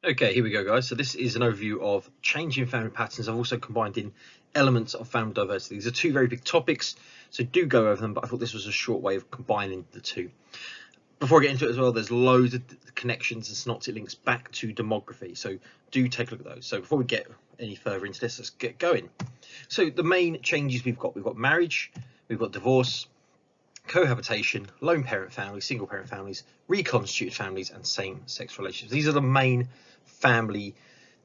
Okay, here we go, guys. So this is an overview of changing family patterns. I've also combined in elements of family diversity. These are two very big topics, so do go over them, but I thought this was a short way of combining the two. Before I get into it as well, there's loads of connections and synoptic links back to demography, so do take a look at those. So before we get any further into this, let's get going. So the main changes we've got marriage, we've got divorce, cohabitation, lone parent families, single parent families, reconstituted families, and same-sex relationships. These are the main family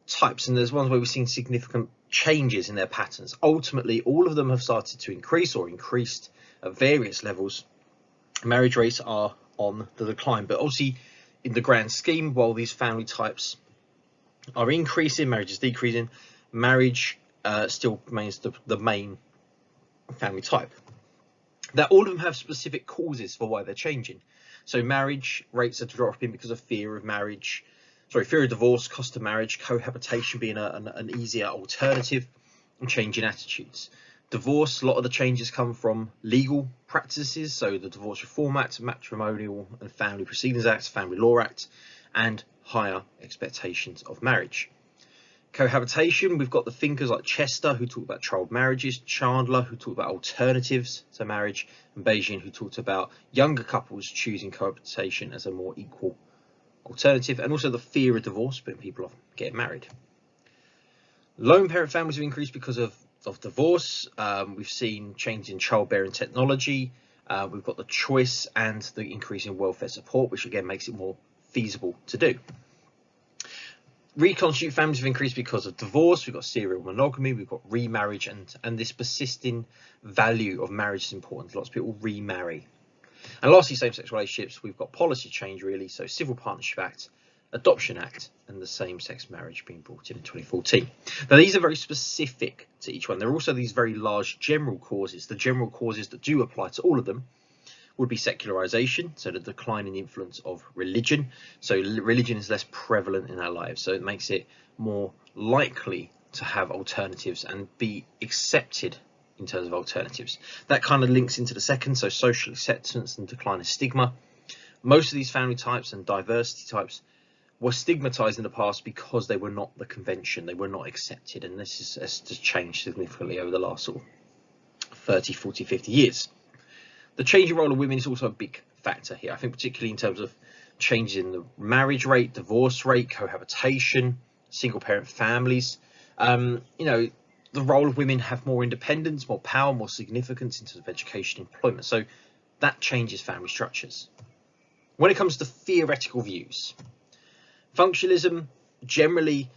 types, and there's ones where we've seen significant changes in their patterns. Ultimately, all of them have started to increase or increased at various levels. Marriage rates are on the decline, but obviously in the grand scheme, while these family types are increasing, marriage is decreasing, marriage still remains the main family type. Now, all of them have specific causes for why they're changing. So marriage rates are dropping because of fear of divorce, cost of marriage, cohabitation being an easier alternative, and changing attitudes. Divorce, a lot of the changes come from legal practices, so the Divorce Reform Act, Matrimonial and Family Proceedings Act, Family Law Act, and higher expectations of marriage. Cohabitation, we've got the thinkers like Chester, who talked about child marriages, Chandler, who talked about alternatives to marriage, and Beijing, who talked about younger couples choosing cohabitation as a more equal alternative, and also the fear of divorce, putting people off getting married. Lone parent families have increased because of divorce. We've seen change in childbearing technology. We've got the choice and the increase in welfare support, which again makes it more feasible to do. Reconstituted families have increased because of divorce. We've got serial monogamy, we've got remarriage, and this persisting value of marriage is important. Lots of people remarry. And lastly, same-sex relationships, we've got policy change really, so Civil Partnership Act, Adoption Act, and the same-sex marriage being brought in 2014. Now, these are very specific to each one. There are also these very large general causes. The general causes that do apply to all of them would be secularization, so the decline in the influence of religion. So religion is less prevalent in our lives, so it makes it more likely to have alternatives and be accepted in terms of alternatives. That kind of links into the second, so social acceptance and decline of stigma. Most of these family types and diversity types were stigmatized in the past because they were not the convention, they were not accepted, and this has changed significantly over the last sort of 30, 40, 50 years. The changing role of women is also a big factor here. I think particularly in terms of changes in the marriage rate, divorce rate, cohabitation, single parent families. The role of women have more independence, more power, more significance in terms of education, employment. So that changes family structures. When it comes to theoretical views, functionalism generally,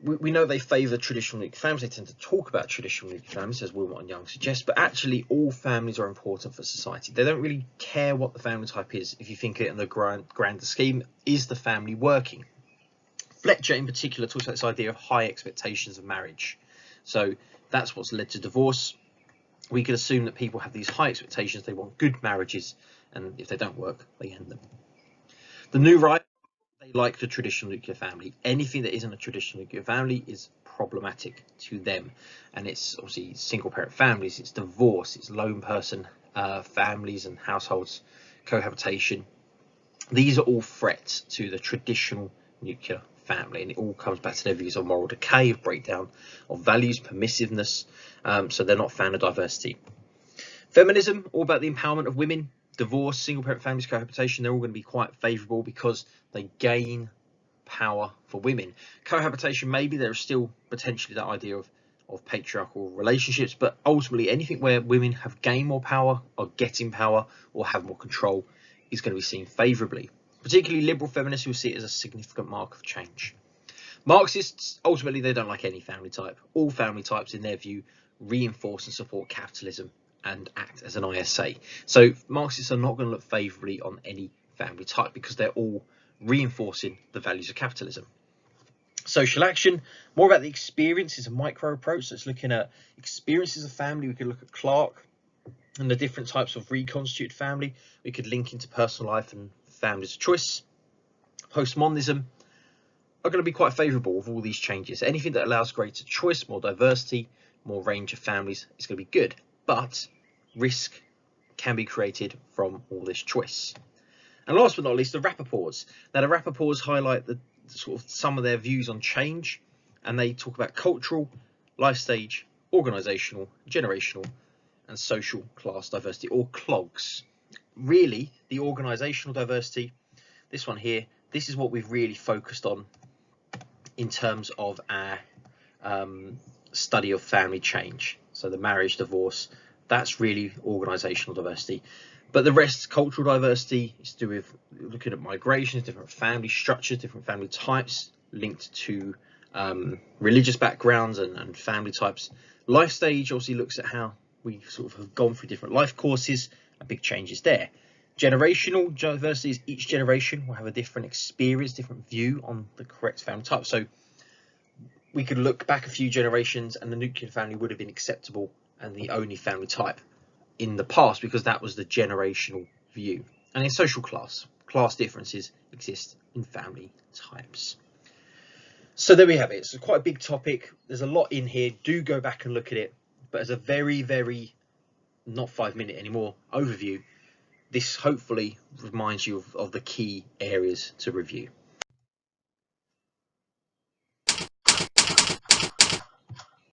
we know they favour traditional nuclear families. They tend to talk about traditional nuclear families, as Wilmot and Young suggest, but actually all families are important for society. They don't really care what the family type is. If you think it in the grander scheme, is the family working? Fletcher in particular talks about this idea of high expectations of marriage. So that's what's led to divorce. We could assume that people have these high expectations. They want good marriages, and if they don't work, they end them. The new right, they like the traditional nuclear family. Anything that isn't a traditional nuclear family is problematic to them, and it's obviously single parent families, it's divorce, it's lone person families and households, cohabitation. These are all threats to the traditional nuclear family, and it all comes back to their views of moral decay, of breakdown of values, permissiveness, so they're not a fan of diversity. Feminism, all about the empowerment of women. Divorce, single parent families, cohabitation, they're all going to be quite favourable because they gain power for women. Cohabitation, maybe there's still potentially that idea of patriarchal relationships, but ultimately anything where women have gained more power, are getting power, or have more control is going to be seen favourably. Particularly liberal feminists who see it as a significant mark of change. Marxists, ultimately, they don't like any family type. All family types, in their view, reinforce and support capitalism and act as an ISA. So Marxists are not going to look favourably on any family type because they're all reinforcing the values of capitalism. Social action, more about the experience, is a micro approach. So it's looking at experiences of family. We could look at Clark and the different types of reconstituted family. We could link into personal life and families of choice. Postmodernism are going to be quite favourable of all these changes. Anything that allows greater choice, more diversity, more range of families is going to be good. But risk can be created from all this choice. And last but not least, the Rappaports. Now, the Rappaports highlight sort of some of their views on change, and they talk about cultural, life stage, organisational, generational, and social class diversity, or CLOGS. Really, the organisational diversity, this one here, this is what we've really focused on in terms of our study of family change. So the marriage, divorce, that's really organisational diversity. But the rest, cultural diversity, is to do with looking at migrations, different family structures, different family types linked to religious backgrounds and family types. Life stage obviously looks at how we sort of have gone through different life courses, and big changes there. Generational diversity is each generation will have a different experience, different view on the correct family type. So we could look back a few generations and the nuclear family would have been acceptable and the only family type in the past, because that was the generational view. And in social class differences exist in family types. So there we have it. It's quite a big topic. There's a lot in here. Do go back and look at it. But as a very, very, not 5 minute anymore, overview, this hopefully reminds you of the key areas to review.